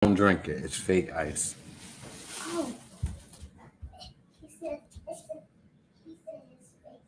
Don't drink it. It's fake ice. Oh, he said, he said it's fake.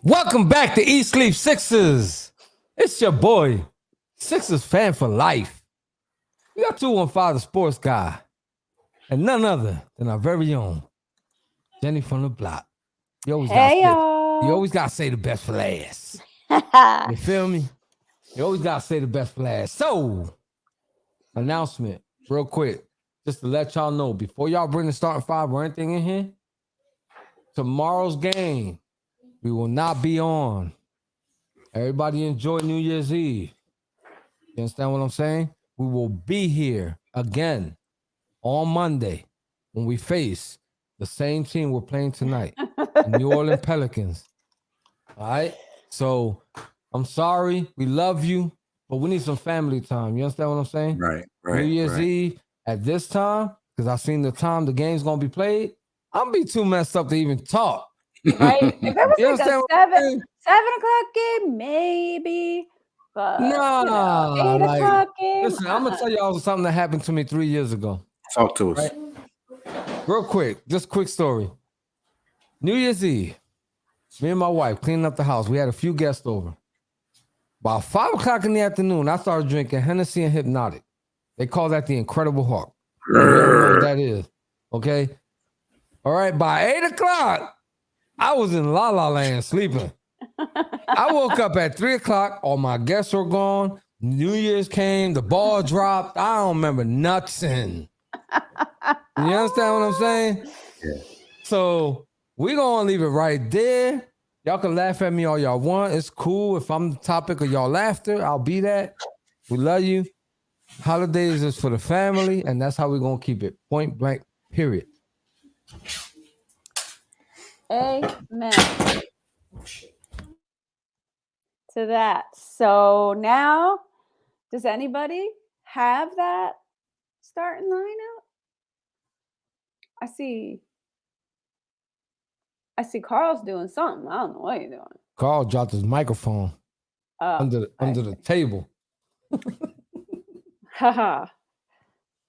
Welcome back to Eat Sleep Sixers. It's your boy, Sixers fan for life. We got 215 the sports guy, and none other than our very own Jenny from the block. You always Hey gotta y'all. you always gotta say the best for last. You feel me? You always gotta say the best for last. So, announcement, real quick, just to let y'all know, before y'all bring the starting five or anything in here, tomorrow's game, we will not be on. Everybody enjoy New Year's Eve. You understand what I'm saying? We will be here again on Monday when we face the same team we're playing tonight, the New Orleans Pelicans. All right? So I'm sorry. We love you, but we need some family time. You understand what I'm saying? Right. New Year's Eve at this time, because I seen the time the game's going to be played, I'm be too messed up to even talk. Right? If it was You like understand a what I'm saying? 7 o'clock game, maybe. But Nah, 8 o'clock game. Listen, I'm gonna tell y'all something that happened to me 3 years ago. Talk to us. Right. Real quick, just quick story. New Year's Eve, me and my wife cleaning up the house. We had a few guests over. About 5 o'clock in the afternoon, I started drinking Hennessy and Hypnotic. They call that the Incredible Hulk. You don't know what that is. Okay. All right. By 8 o'clock, I was in La La Land sleeping. I woke up at 3 o'clock. All my guests were gone. New Year's came. The ball dropped. I don't remember nothing. You understand what I'm saying? Yeah. So we're going to leave it right there. Y'all can laugh at me all y'all want. It's cool. If I'm the topic of y'all laughter, I'll be that. We love you. Holidays is for the family, and that's how we're going to keep it. Point blank, period. Amen to that. So now, does anybody have that starting lineup? I see Carl's doing something. I don't know what he's doing. Carl dropped his microphone under the table. Haha.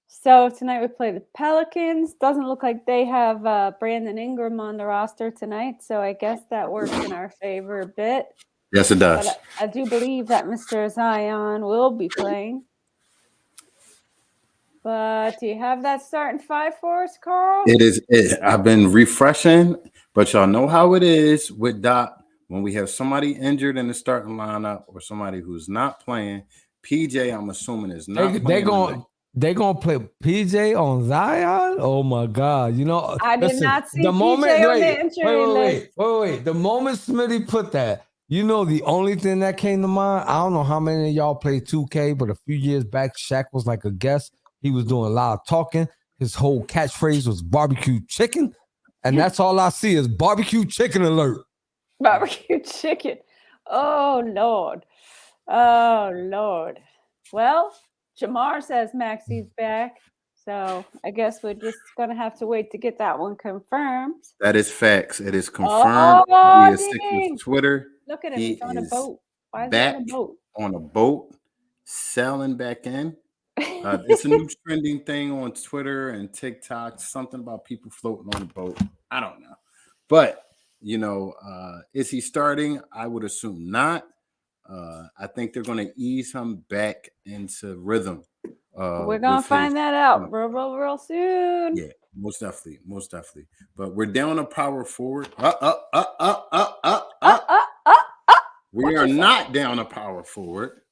So tonight we play the Pelicans. Doesn't look like they have Brandon Ingram on the roster tonight, so I guess that works in our favor a bit. Yes, it does. But I do believe that Mr. Zion will be playing. But do you have that starting five for us, Carl? It is. I've been refreshing, but y'all know how it is with Doc. When we have somebody injured in the starting lineup or somebody who's not playing, PJ, I'm assuming is not playing. They're going to play PJ on Zion? Oh, my God. You know, I did not see PJ on the injury list. Wait. The moment Smitty put that, you know, the only thing that came to mind, I don't know how many of y'all played 2K, but a few years back, Shaq was like a guest. He was doing a lot of talking. His whole catchphrase was barbecue chicken. And that's all I see is barbecue chicken alert. Barbecue chicken. Oh, Lord. Oh, Lord. Well, Jamar says Maxi's back. So I guess we're just going to have to wait to get that one confirmed. That is facts. It is confirmed via Sixers Twitter. Look at him. He's on a boat. Why is back he on a boat? On a boat, sailing back in. It's a new trending thing on Twitter and TikTok. Something about people floating on a boat. I don't know. But, you know, is he starting? I would assume not. I think they're going to ease him back into rhythm. We're going to find that out real soon. Yeah, most definitely. But we're down a power forward. We are not down a power forward.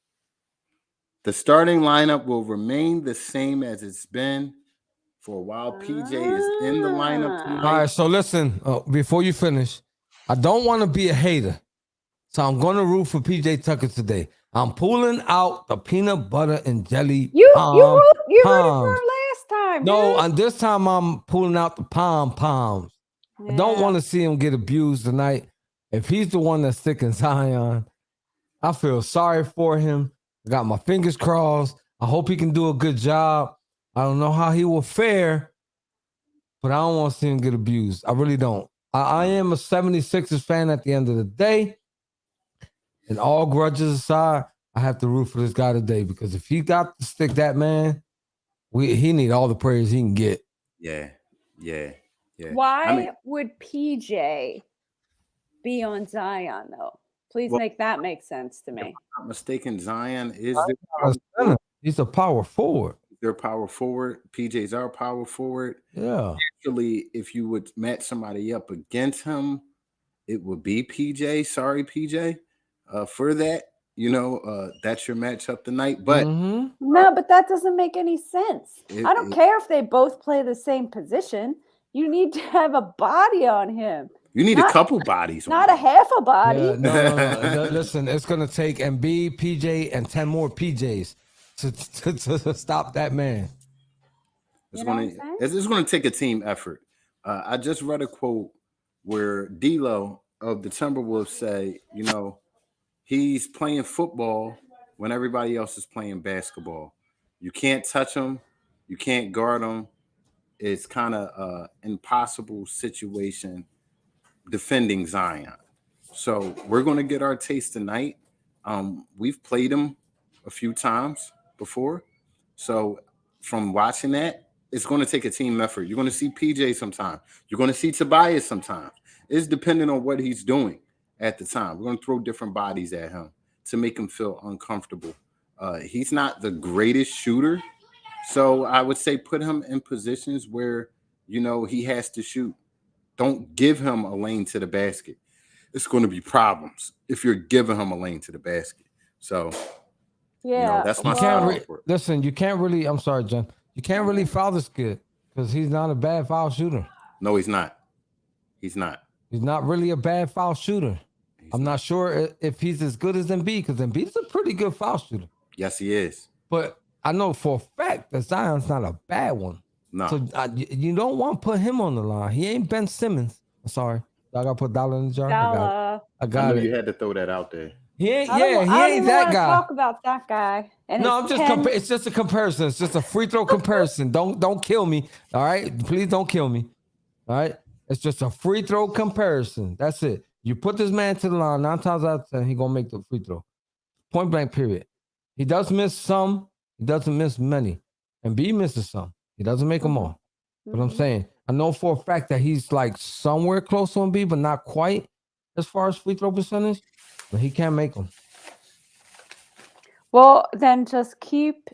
The starting lineup will remain the same as it's been for a while. PJ is in the lineup tonight. All right, so listen, before you finish, I don't want to be a hater. So I'm going to root for PJ Tucker today. I'm pulling out the peanut butter and jelly. You rooted for him last time. No, dude. and this time I'm pulling out the poms. Yeah. I don't want to see him get abused tonight. If he's the one that's sticking Zion, I feel sorry for him. I got my fingers crossed. I hope he can do a good job. I don't know how he will fare, but I don't want to see him get abused. I really don't. I am a 76ers fan at the end of the day. And all grudges aside, I have to root for this guy today because if he got to stick that man, he need all the praise he can get. Yeah. Why would PJ be on Zion though? Please make that make sense to me. If I'm not mistaken, Zion is he's a power forward. They're power forward. PJ's our power forward. Yeah. Actually, if you would match somebody up against him, it would be PJ. Sorry, PJ. For that, you know, that's your matchup tonight. But no, but that doesn't make any sense. I don't care if they both play the same position. You need to have a body on him. You need a Not- couple bodies. Not a half a body. Yeah, no. Listen, it's gonna take Embiid, PJ, and 10 more PJs to stop that man. It's going to take a team effort. I just read a quote where D'Lo of the Timberwolves say, he's playing football when everybody else is playing basketball. You can't touch him. You can't guard him. It's kind of an impossible situation defending Zion. So we're going to get our taste tonight. We've played him a few times before. So from watching that, it's going to take a team effort. You're going to see PJ sometimes. You're going to see Tobias sometimes. It's depending on what he's doing at the time. We're going to throw different bodies at him to make him feel uncomfortable. He's not the greatest shooter. So I would say put him in positions where, he has to shoot. Don't give him a lane to the basket. It's going to be problems if you're giving him a lane to the basket. So, that's my style. Listen, you can't really. I'm sorry, John. You can't really foul this kid because he's not a bad foul shooter. No, he's not. He's not. He's not really a bad foul shooter. I'm not sure if he's as good as Embiid because Embiid's a pretty good foul shooter. Yes, he is. But I know for a fact that Zion's not a bad one. No. So you don't want to put him on the line. He ain't Ben Simmons. I'm sorry. I got to put $1 in the jar. I got it. You had to throw that out there. He ain't. I don't that guy. Talk about that guy. And no, I'm just. It's just a comparison. It's just a free throw comparison. Don't kill me. All right, please don't kill me. All right, it's just a free throw comparison. That's it. You put this man to the line 9 times out of 10, he gonna make the free throw. Point blank. Period. He does miss some. He doesn't miss many. And B misses some. He doesn't make them all. But I'm saying, I know for a fact that he's like somewhere close to Embiid, but not quite as far as free throw percentage. But he can't make them. Well, then just keep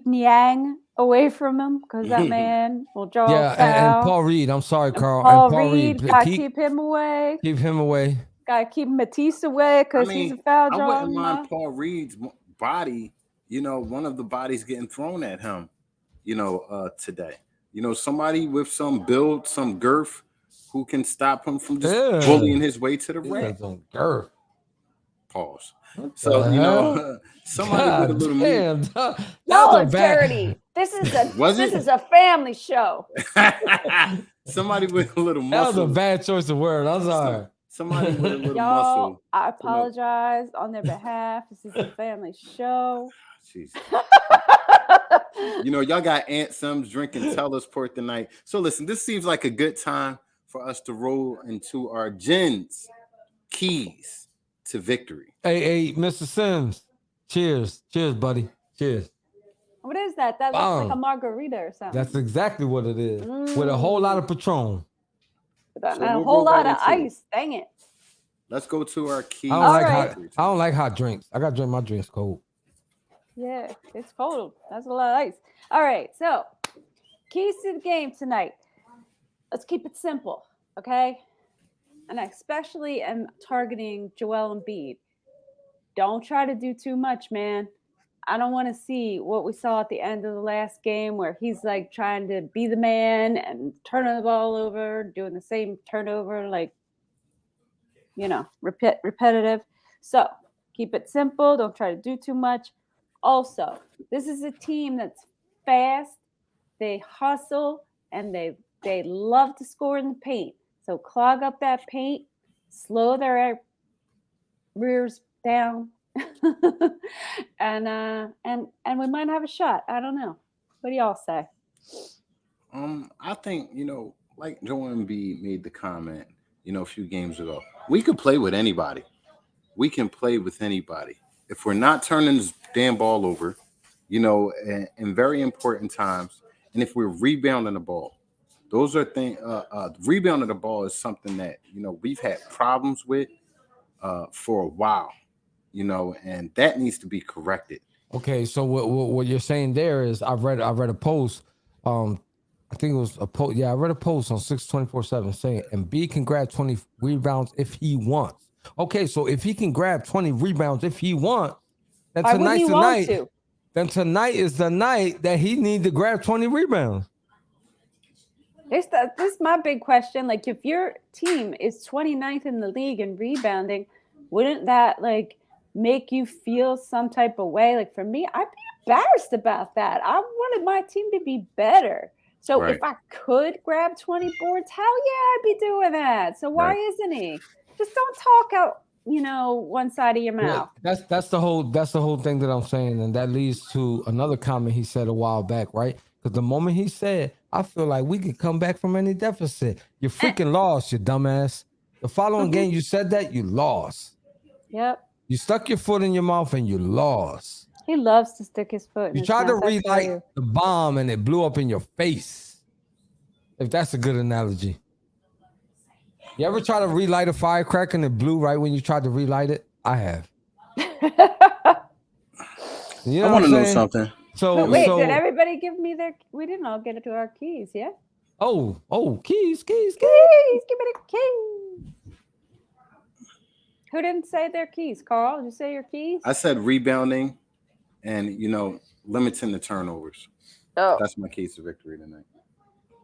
Niang away from him because that man will draw a foul. And Paul Reed. I'm sorry, Carl. Paul Reed. Gotta keep him away. Keep him away. Gotta keep Matisse away because he's a foul drawer. I wouldn't mind Paul Reed's body. One of the bodies getting thrown at him. Today. Somebody with some build, some girth, who can stop him from just bullying his way to the rim. Girth. Pause. So somebody with a little meat. No, it's dirty. This is a family show. Somebody with a little muscle. That was a bad choice of word. I'm sorry. Somebody with a little muscle. I apologize on their behalf. This is a family show. Jesus. Y'all got Aunt Sims drinking Tellersport tonight. So listen, this seems like a good time for us to roll into our gins, keys to victory. Hey, Mr. Sims. Cheers, buddy. Cheers. What is that? That looks like a margarita or something. That's exactly what it is. With a whole lot of Patron. And a whole lot of ice. Dang it. Let's go to our keys. I don't like hot drinks. I got to drink my drinks cold. Yeah, it's cold. That's a lot of ice. All right, so keys to the game tonight. Let's keep it simple, okay? And I especially am targeting Joel Embiid. Don't try to do too much, man. I don't want to see what we saw at the end of the last game where he's like trying to be the man and turning the ball over, doing the same turnover, like, repetitive. So keep it simple. Don't try to do too much. Also, this is a team that's fast. They hustle and they love to score in the paint. So clog up that paint, slow their rears down, and we might have a shot. I don't know. What do y'all say? I think like Joel Embiid made the comment, a few games ago. We could play with anybody. We can play with anybody. If we're not turning this damn ball over, in very important times, and if we're rebounding the ball, those are things. Rebounding the ball is something that we've had problems with for a while, and that needs to be corrected. Okay, so what you're saying there is I read a post. I think it was a post. Yeah, I read a post on 624/7 saying Embiid can grab 20 rebounds if he wants. Okay, so if he can grab 20 rebounds if he wants, then tonight's the night. Then tonight is the night that he needs to grab 20 rebounds. This is my big question. Like, if your team is 29th in the league in rebounding, wouldn't that like make you feel some type of way? Like for me, I'd be embarrassed about that. I wanted my team to be better. So if Right. I could grab 20 boards, hell yeah, I'd be doing that. So why Right. isn't he? Just don't talk out, one side of your mouth. That's the whole thing that I'm saying, and that leads to another comment he said a while back, right? Because the moment he said, "I feel like we can come back from any deficit," you freaking lost, you dumbass. The following game, you said that you lost. Yep. You stuck your foot in your mouth and you lost. He loves to stick his foot in You his tried to mouth. I tell relight you. the bomb and it blew up in your face. If that's a good analogy. You ever try to relight a firecracker and it blew right when you tried to relight it? I have. You know I what want to I'm know saying? something. So Wait, so did everybody give me their? We didn't all get it to our keys, yeah? keys. Keys, give me the keys. Who didn't say their keys? Carl, did you say your keys? I said rebounding and, limiting the turnovers. Oh, That's my case of victory tonight.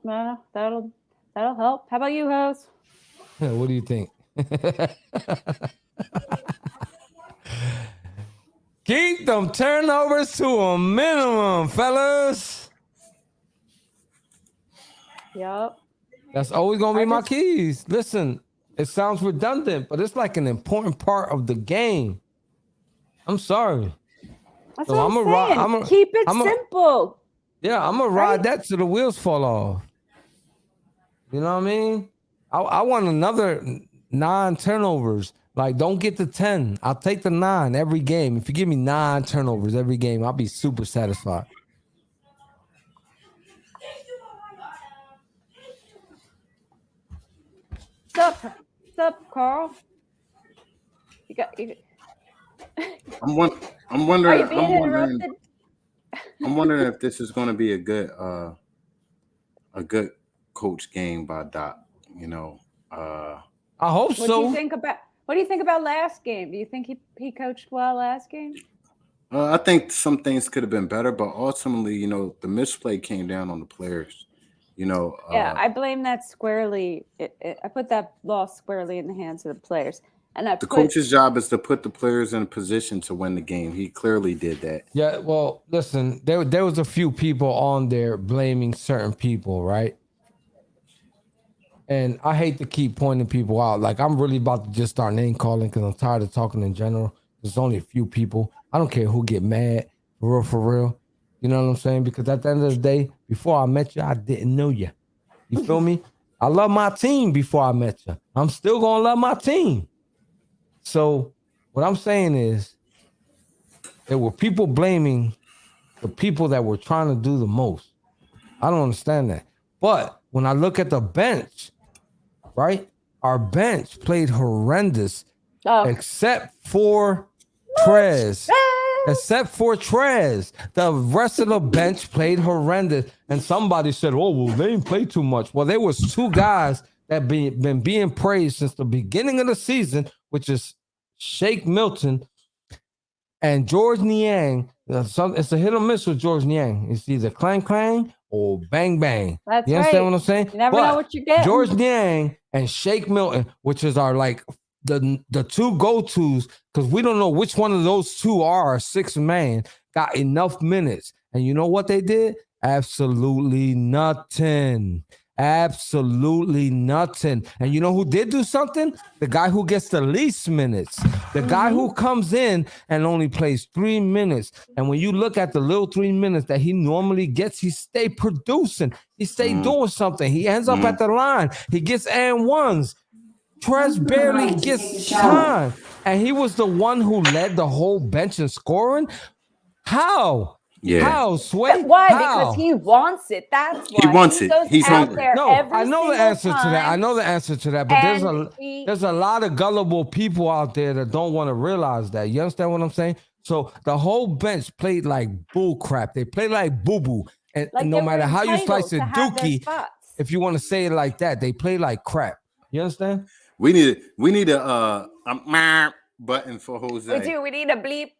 well, that'll help. How about you, Hose? What do you think? Keep them turnovers to a minimum, fellas. Yup. That's always gonna be I my just- keys. Listen, it sounds redundant, but it's like an important part of the game. I'm sorry. That's So what I'ma I'm saying. ri- Keep it I'ma- simple. Yeah, I'm gonna ride that till the wheels fall off. You know what I mean? I want another 9 turnovers. Like, don't get the 10. I'll take the 9 every game. If you give me 9 turnovers every game, I'll be super satisfied. What's up, Carl? You I'm Are wondering. you being interrupted? I'm wondering if this is going to be a good coach game by Doc. I hope What do so. you think about? What do you think about last game? Do you think he coached well last game? I think some things could have been better, but ultimately, the misplay came down on the players. Yeah, I blame that squarely. I put that loss squarely in the hands of the players, and I the put coach's job is to put the players in a position to win the game. He clearly did that. Yeah, well, listen, there was a few people on there blaming certain people, right? And I hate to keep pointing people out. Like, I'm really about to just start name calling because I'm tired of talking in general. There's only a few people. I don't care who get mad, for real. You know what I'm saying? Because at the end of the day, before I met you, I didn't know you. You feel me? I love my team before I met you. I'm still gonna love my team. So what I'm saying is, there were people blaming the people that were trying to do the most. I don't understand that. But when I look at the bench, right? Our bench played horrendous, except for Trez. Except for Trez. The rest of the bench played horrendous. And somebody said, oh, well, they didn't play too much. Well, there was 2 guys that been being praised since the beginning of the season, which is Shake Milton and George Niang. It's a hit or miss with George Niang. It's either clang clang or bang bang. That's You understand right. what I'm saying? You never know what you're getting. George Niang and Shake Milton, which is our like the 2 go-tos, because we don't know which one of those 2 are our 6th man, got enough minutes. And you know what they did? Absolutely nothing. Absolutely nothing. And you know who did do something? The guy who gets the least minutes. The guy who comes in and only plays 3 minutes. And when you look at the little 3 minutes that he normally gets, he stay producing. He stay doing something. He ends up at the line. He gets and ones. Trez barely gets time. And he was the one who led the whole bench in scoring. How? Yeah. How, Sway? Why? How? Because he wants it. That's why. He wants it. Goes He's out hungry. there No, every I know the single answer to that. I time, know the answer to that. But and there's a lot of gullible people out there that don't want to realize that. You understand what I'm saying? So the whole bench played like bull crap. They played like boo boo. And like no they were matter how you entitled slice it, to have their Dookie, spots. if you want to say it like that, they play like crap. You understand? We need a button for Jose. We do. We need a bleep.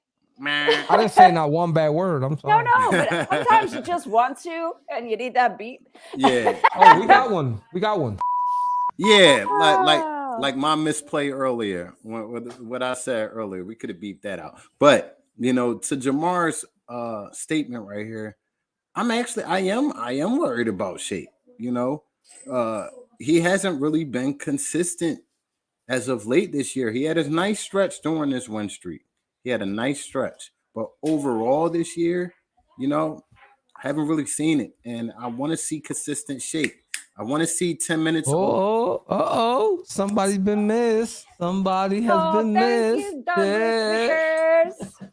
I didn't say not one bad word. I'm No, sorry. but sometimes you just want to, and you need that beat. Yeah. Oh, we got one. We got one. Yeah, Oh. like my misplay earlier, what I said earlier, we could have beat that out. But to Jamar's statement right here, I am worried about shape. You know, uh, he hasn't really been consistent as of late this year. He had a nice stretch during this win streak. He had a nice stretch, but overall this year, I haven't really seen it, and I want to see consistent shape. I want to see 10 minutes. Somebody's been missed. Somebody has Oh, been thank missed. you, Douglas Yeah. Vickers.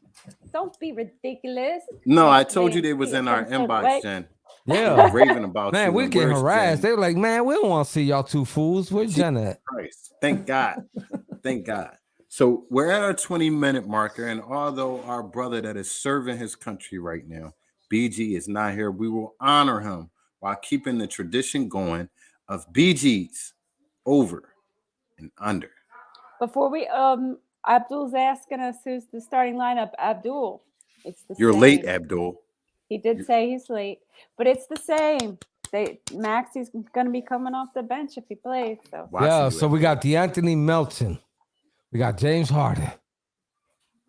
Don't be ridiculous. No, I Make told you Lane they was feel in our some sort of inbox, way. Jen. They Yeah. was raving about Man, you. we And get where's harassed. Jen? They were like, man, we don't want to see y'all two fools. Where's Jen at? Christ. Thank God. Thank God. So we're at our 20-minute marker, and although our brother that is serving his country right now, BG, is not here, we will honor him while keeping the tradition going of BG's over and under. Before we Abdul's asking us who's the starting lineup. Abdul, it's the You're same. late, Abdul. He did say he's late, but it's the same. Maxie's gonna be coming off the bench if he plays. So Watching Yeah, you, so we Abdul. got DeAnthony Melton. We got James Harden.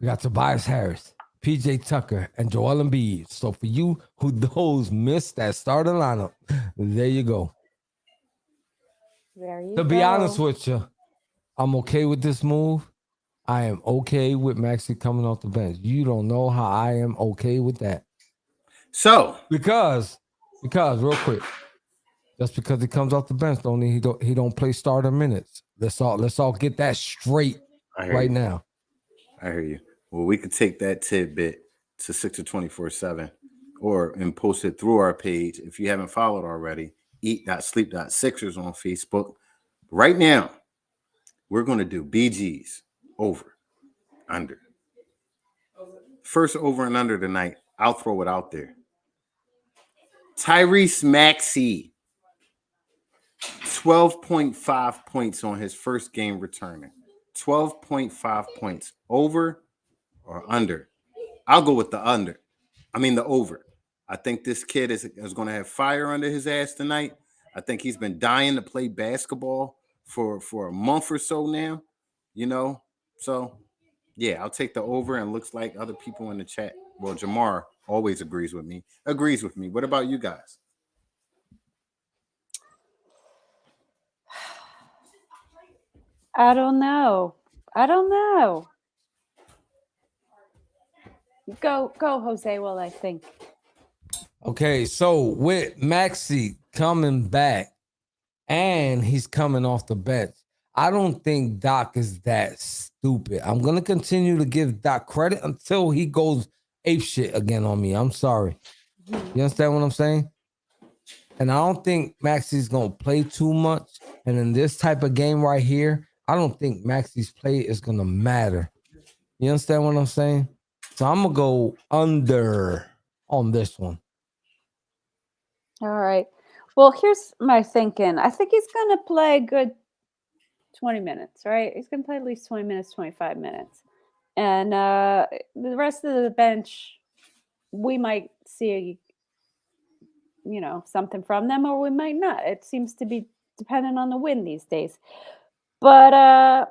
We got Tobias Harris, PJ Tucker, and Joel Embiid. So for you who those missed that starting lineup, there you go. there you To go. be honest with you, I'm okay with this move. I am okay with Maxie coming off the bench. You don't know how I am okay with that. So Because real quick, just because he comes off the bench don't mean he don't play starter minutes. Let's all get that straight I hear right you. now. I hear you. Well, we could take that tidbit to 6 or 24/7 and post it through our page. If you haven't followed already, eat.sleep.sixers on Facebook. Right now, we're going to do BG's over, under. First over and under tonight. I'll throw it out there. Tyrese Maxey, 12.5 points on his first game returning. 12.5 points. Over or under? I'll go with the under. The over. I think this kid is going to have fire under his ass tonight. I think he's been dying to play basketball for a month or so now, So, yeah, I'll take the over, and looks like other people in the chat. Well, Jamar always agrees with me. What about you guys? I don't know. Go, Jose. Well, I think. Okay, so with Maxi coming back and he's coming off the bench, I don't think Doc is that stupid. I'm gonna continue to give Doc credit until he goes ape shit again on me. I'm sorry. You understand what I'm saying? And I don't think Maxi's gonna play too much. And in this type of game right here, I don't think Maxi's play is gonna matter. You understand what I'm saying? So I'm gonna go under on this one. All right. Well, here's my thinking. I think he's going to play a good 20 minutes, right? He's going to play at least 20 minutes, 25 minutes. And the rest of the bench, we might see, something from them, or we might not. It seems to be dependent on the win these days. But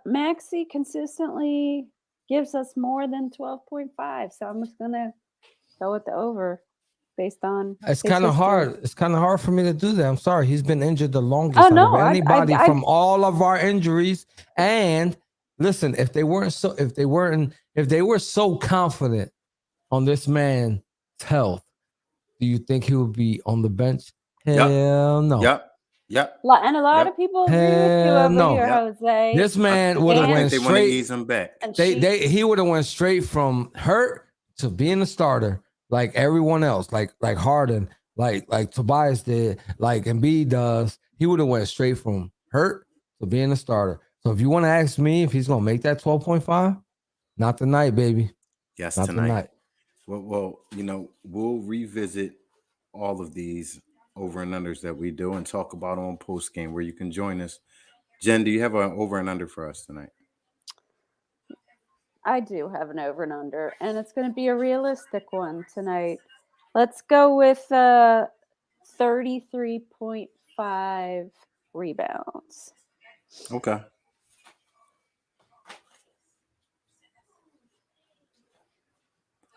Maxi consistently gives us more than 12.5. So I'm just going to go with the over. Based on it's kind of hard. It's kind of hard for me to do that. I'm sorry. He's been injured the longest out of anybody from all of our injuries. And listen, if they were so confident on this man's health, do you think he would be on the bench? Hell no. Yep. And a lot of people agree with you over here, Jose. This man would have went they straight. Want to ease him back. He would have went straight from hurt to being a starter. Like everyone else, like Harden, like Tobias did, like Embiid does. He would have went straight from hurt to being a starter. So if you want to ask me if he's gonna make that 12.5, not tonight, baby. Yes, not tonight. Well, we'll revisit all of these over and unders that we do and talk about on post game where you can join us. Jen, do you have an over and under for us tonight? I do have an over and under, and it's going to be a realistic one tonight. Let's go with 33.5 rebounds. Okay.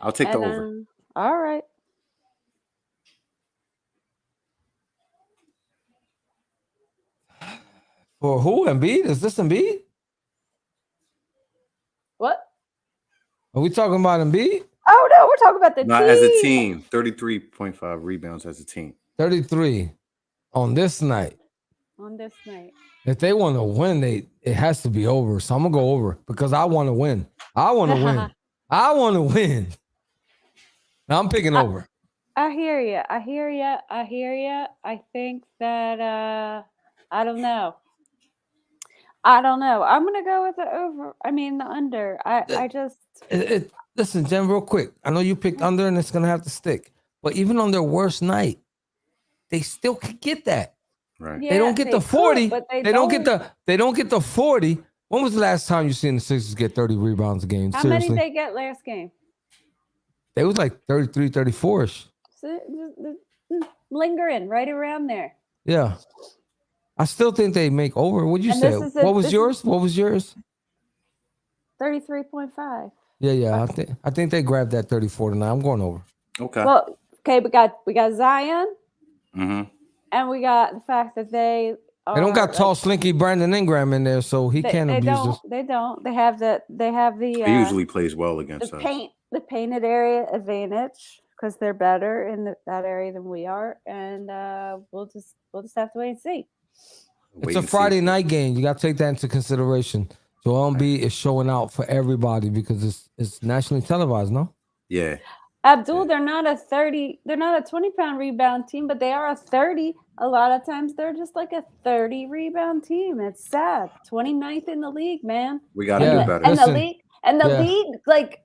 I'll take the And over. all right. For who? Embiid? Is this Embiid? What? Are we talking about Embiid? Oh no, we're talking about the Not team. as a team, 33.5 rebounds as a team. 33 on this night. On this night. If they want to win, it has to be over. So I'm gonna go over because I want to win. I want to win. I want to win. Now I'm picking over. I hear you. I hear you. I hear you. I think that I don't know. I'm gonna go with the over. I mean the under. I just Listen, Jen, real quick. I know you picked under, and it's gonna have to stick. But even on their worst night, they still can get that. Right. They don't get the 40. but They don't get the 40. When was the last time you seen the Sixers get 30 rebounds a game? How Seriously. many they get last game? They was like 33, 34-ish. So, lingering right around there. Yeah. I still think they make over. What'd you And say? this is What was yours? What was yours? 33.5. Yeah. I think they grabbed that 34 tonight. I'm going over. Okay. Well, okay, we got Zion, Mm-hmm. and we got the fact that they don't got tall, slinky Brandon Ingram in there, so he can't abuse this. They don't. They have the. He usually plays well against us. The painted area advantage because they're better in that area than we are, and we'll just have to wait and see. It's a Friday night game. You got to take that into consideration. Joel Embiid is showing out for everybody because it's nationally televised, no? Yeah. Abdul, they're not a 20-pound rebound team, but they are a 30. A lot of times they're just like a 30 rebound team. It's sad. 29th in the league, man. We got to do better. And league, like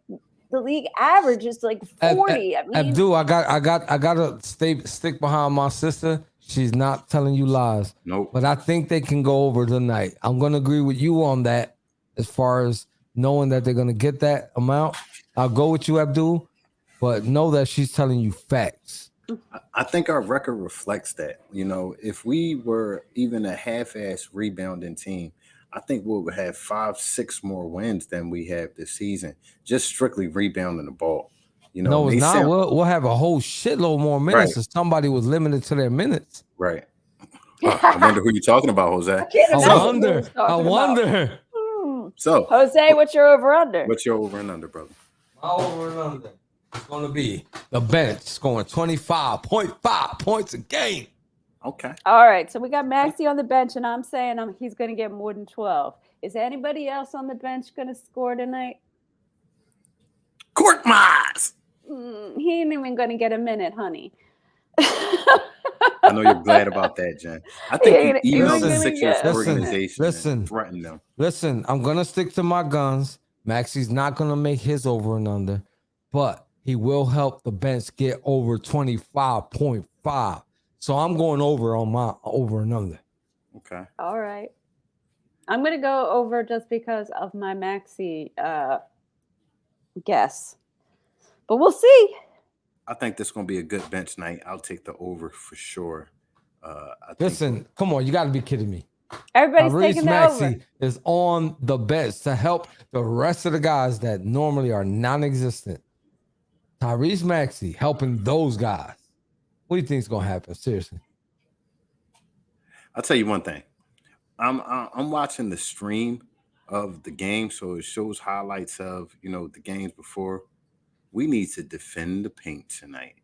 the league average is like 40. I mean, Abdul, I gotta stick behind my sister. She's not telling you lies. Nope. But I think they can go over tonight. I'm gonna agree with you on that as far as knowing that they're gonna get that amount. I'll go with you, Abdul. But know that she's telling you facts. I think our record reflects that. You know, if we were even a half-ass rebounding team, I think we'll have 5-6 more wins than we have this season, just strictly rebounding the ball. You know, no, it's not. We'll have a whole shitload more minutes if somebody was limited to their minutes. Right. I wonder who you're talking about, Jose. I wonder. So, Jose, what's your over-under? What's your over and under, brother? My over and under. It's going to be the bench scoring 25.5 points a game. Okay. All right. So we got Maxey on the bench, and I'm saying he's going to get more than 12. Is anybody else on the bench going to score tonight? Court Mars. He ain't even going to get a minute, honey. I know you're glad about that, Jen. I think you emailed the Sixers organization and threatened them. Listen, I'm going to stick to my guns. Maxey's not going to make his over and under, but he will help the bench get over 25.5. So I'm going over on my over and under. Okay. All right. I'm going to go over just because of my Maxey guess. But we'll see. I think this is going to be a good bench night. I'll take the over for sure. Listen, come on. You got to be kidding me. Everybody's taking the Maxey over. is on the bench to help the rest of the guys that normally are non-existent. Tyrese Maxey helping those guys. What do you think is going to happen? Seriously. I'll tell you one thing. I'm watching the stream of the game, so it shows highlights of, the games before. We need to defend the paint tonight.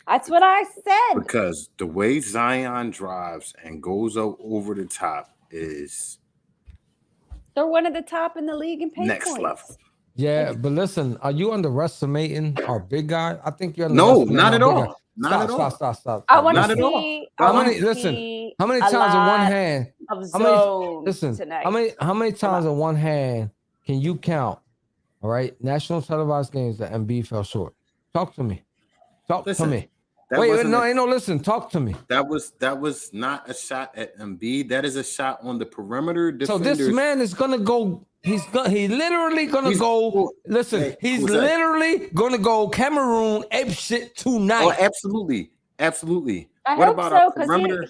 That's what I said. Because the way Zion drives and goes over the top is... They're one of the top in the league in paint next points. level. Yeah, but listen, are you underestimating our big guy? I think you're no, not at all. Stop. I want not to at see. How many times in one hand? How many times in one hand can you count? All right, national televised games that Embiid fell short. Talk to me. To me. That Wait, wasn't no, a, ain't no. Listen, talk to me. that was not a shot at Embiid. That is a shot on the perimeter So this defenders. man is gonna go. He's literally gonna go. Well, Listen, hey, he's Jose. literally gonna go Cameroon ape shit tonight. Oh, absolutely, absolutely. I What hope about so, our 'cause perimeter?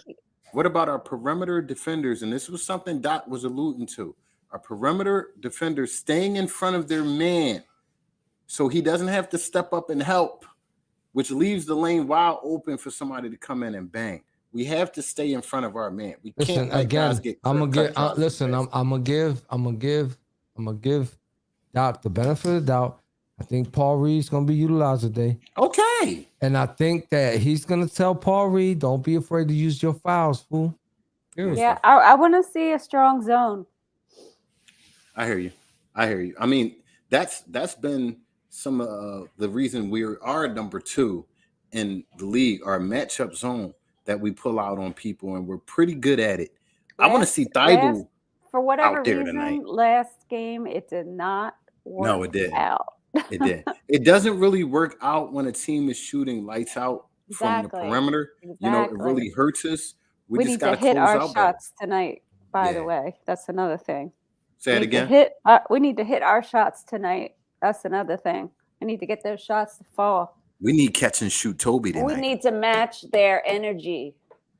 What about our perimeter defenders? And this was something Doc was alluding to. Our perimeter defenders staying in front of their man, so he doesn't have to step up and help, which leaves the lane wide open for somebody to come in and bang. We have to stay in front of our man. We Listen can't let guys again. get I'm gonna cut give. drives to the Listen, basket. I'm gonna give Doc the benefit of the doubt. I think Paul Reed's gonna be utilized today, Okay. and I think that he's gonna tell Paul Reed, "Don't be afraid to use your fouls, fool." Period. Yeah, I want to see a strong zone. I hear you. I hear you. I mean, that's been some of the reason we are number 2 in the league, our matchup zone that we pull out on people, and we're pretty good at it. I want to see Thibault for whatever out there reason, tonight. last game it did not work No, it didn't. out. It did. It doesn't really work out when a team is shooting lights out from the Exactly. perimeter. You know, it Exactly. really hurts us. We just need got to to hit close our out better. shots tonight, by the Yeah. way. That's another thing. Say it We need to again. we need to hit our shots tonight. That's another thing. I need to get those shots to fall. We need catch and shoot Toby tonight. We need to match their energy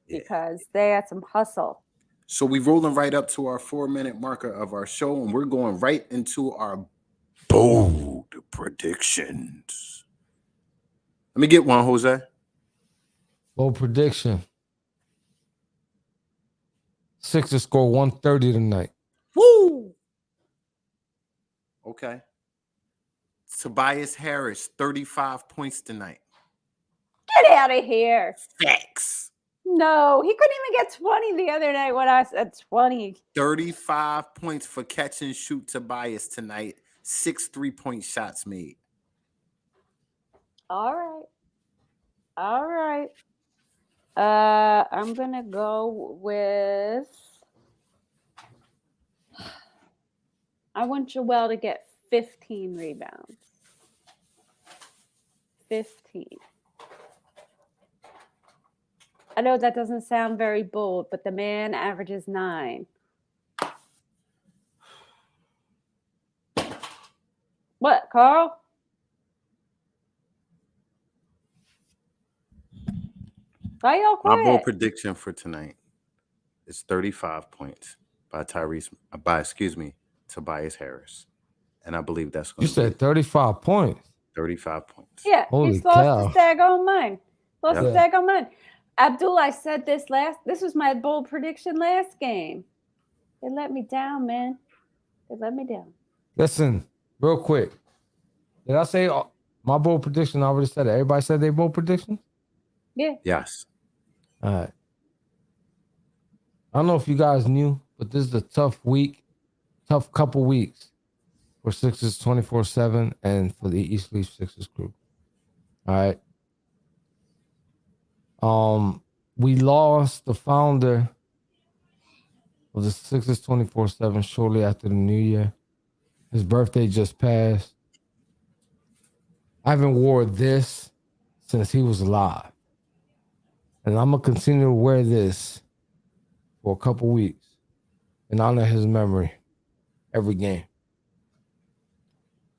because they had some hustle. So we rolling right up to our 4-minute marker of our show, and we're going right into our bold predictions. Let me get one, Jose. Bold prediction. Sixers score 130 tonight. Woo! Okay. Tobias Harris, 35 points tonight. Get out of here. Facts. No, he couldn't even get 20 the other night when I said 20. 35 points for catch and shoot Tobias tonight. 6 3-point shots made. All right. All right. I'm going to go with I want Joel to get 15 rebounds. 15. I know that doesn't sound very bold, but the man averages 9. What, Carl? Why y'all My bold quiet? prediction for tonight is 35 points by Tobias Harris. And I believe that's going You to said 35 points. 35 points. Yeah, Holy he's lost cow. his daggone mind. Lost his Yeah. daggone mind. Abdul, I said this was my bold prediction last game. They let me down, man. They let me down. Listen, real quick. Did I say my bold prediction? I already said it. Everybody said they bold prediction? Yeah. Yes. All right. I don't know if you guys knew, but this is a tough couple weeks for Sixers 24/7 and for the East Leaf Sixers crew. All right. We lost the founder of the Sixers 24/7 shortly after the New Year. His birthday just passed. I haven't worn this since he was alive. And I'm going to continue to wear this for a couple weeks in honor of his memory every game.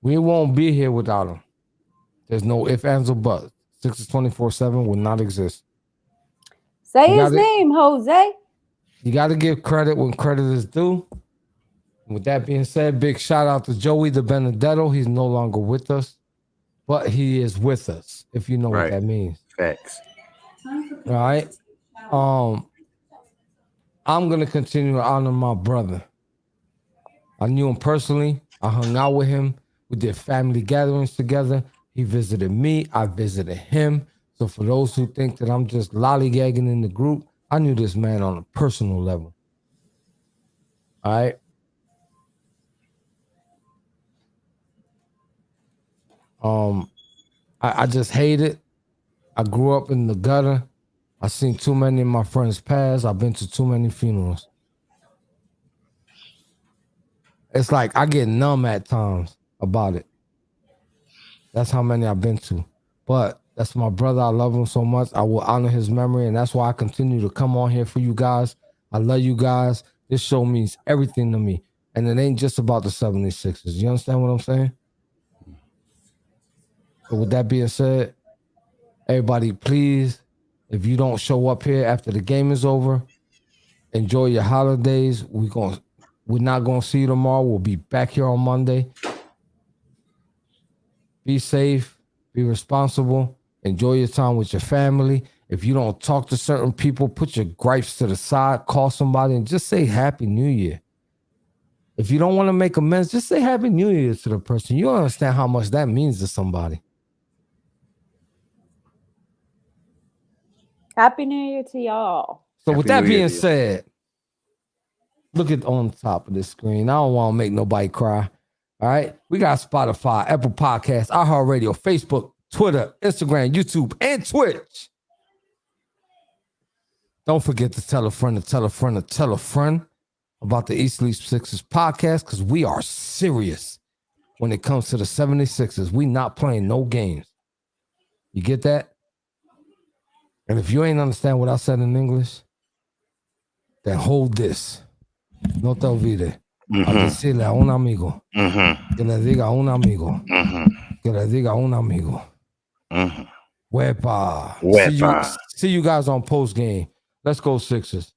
We won't be here without him. There's no ifs, ands, or buts. Sixers 24/7 will not exist. Say his name, Jose. You got to give credit when credit is due. With that being said, big shout out to Joey the Benedetto. He's no longer with us, but he is with us, if you know what that means. Facts. All right. I'm going to continue to honor my brother. I knew him personally. I hung out with him. We did family gatherings together. He visited me. I visited him. So for those who think that I'm just lollygagging in the group, I knew this man on a personal level. All right. I just hate it. I grew up in the gutter. I seen too many of my friends pass. I've been to too many funerals. It's like I get numb at times about it. That's how many I've been to. But That's my brother. I love him so much. I will honor his memory, and that's why I continue to come on here for you guys. I love you guys. This show means everything to me. And it ain't just about the 76ers. You understand what I'm saying? So with that being said, everybody, please, if you don't show up here after the game is over, enjoy your holidays. We're not gonna see you tomorrow. We'll be back here on Monday. Be safe, be responsible, enjoy your time with your family. If you don't talk to certain people, put your gripes to the side, call somebody, and just say Happy New Year. If you don't want to make amends, just say Happy New Year to the person. You don't understand how much that means to somebody. Happy New Year to y'all. So Happy with that New Year being to you. said, look at on top of the screen. I don't want to make nobody cry. All right. We got Spotify, Apple Podcasts, iHeartRadio, Facebook, Twitter, Instagram, YouTube, and Twitch. Don't forget to tell a friend to tell a friend to tell a friend about the East Leaf Sixers podcast, because we are serious when it comes to the 76ers. We not playing no games. You get that? And if you ain't understand what I said in English, then hold this. No te olvides. A decirle a un amigo. Que le diga a un amigo. Que le diga a un amigo. Wepa. Wepa. See you guys on post game. Let's go Sixers.